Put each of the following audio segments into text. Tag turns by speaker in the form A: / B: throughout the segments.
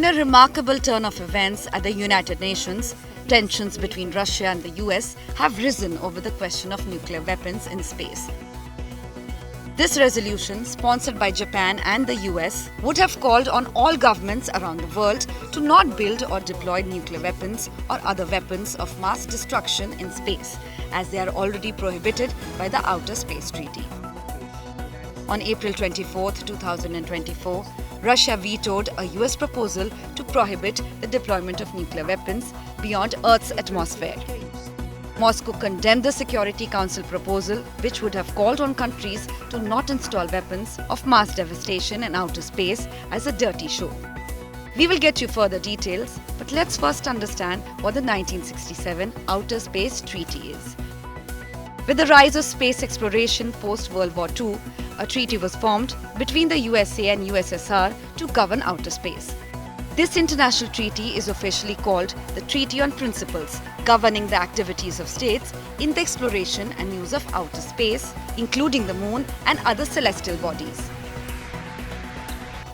A: a remarkable turn of events at the United Nations, tensions between Russia and the US have risen over the question of nuclear weapons in space. This resolution, sponsored by Japan and the US, would have called on all governments around the world to not build or deploy nuclear weapons or other weapons of mass destruction in space, as they are already prohibited by the Outer Space Treaty. On April 24, 2024, Russia vetoed a US proposal to prohibit the deployment of nuclear weapons beyond Earth's atmosphere. Moscow condemned the Security Council proposal, which would have called on countries to not install weapons of mass devastation in outer space, as a dirty show. We will get you further details, but let's first understand what the 1967 Outer Space Treaty is. With the rise of space exploration post-World War II, a treaty was formed between the USA and USSR to govern outer space. This international treaty is officially called the Treaty on Principles Governing the Activities of States in the Exploration and Use of Outer Space, including the Moon and other celestial bodies.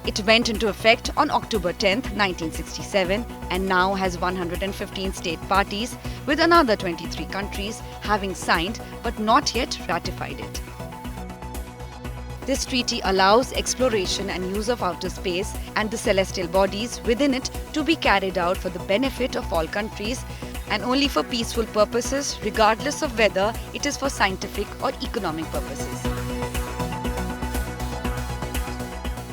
A: It went into effect on October 10, 1967 and now has 115 state parties, with another 23 countries having signed but not yet ratified it. This treaty allows exploration and use of outer space and the celestial bodies within it to be carried out for the benefit of all countries and only for peaceful purposes, regardless of whether it is for scientific or economic purposes.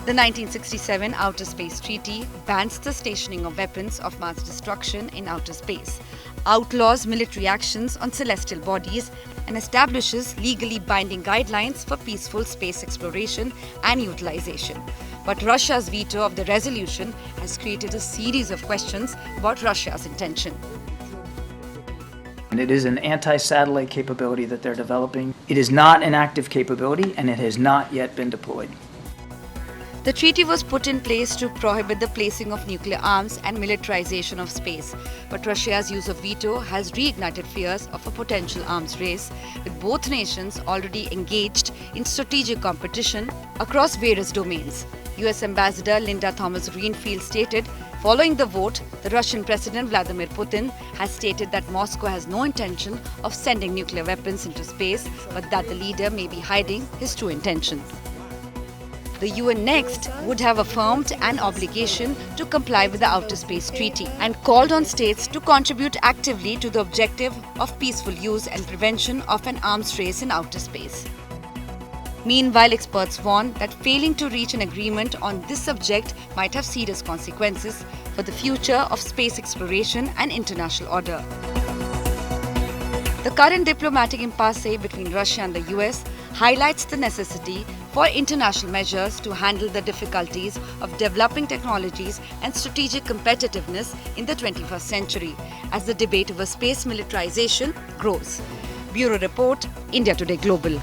A: The 1967 Outer Space Treaty bans the stationing of weapons of mass destruction in outer space, outlaws military actions on celestial bodies, and establishes legally binding guidelines for peaceful space exploration and utilization. But Russia's veto of the resolution has created a series of questions about Russia's intention.
B: And it is an anti-satellite capability that they're developing. It is not an active capability, and it has not yet been deployed.
A: The treaty was put in place to prohibit the placing of nuclear arms and militarization of space, but Russia's use of veto has reignited fears of a potential arms race, with both nations already engaged in strategic competition across various domains. US Ambassador Linda Thomas-Greenfield stated, following the vote, the Russian President Vladimir Putin has stated that Moscow has no intention of sending nuclear weapons into space, but that the leader may be hiding his true intentions. The UN next would have affirmed an obligation to comply with the Outer Space Treaty and called on states to contribute actively to the objective of peaceful use and prevention of an arms race in outer space. Meanwhile, experts warn that failing to reach an agreement on this subject might have serious consequences for the future of space exploration and international order. The current diplomatic impasse between Russia and the US highlights the necessity for international measures to handle the difficulties of developing technologies and strategic competitiveness in the 21st century as the debate over space militarization grows. Bureau Report, India Today Global.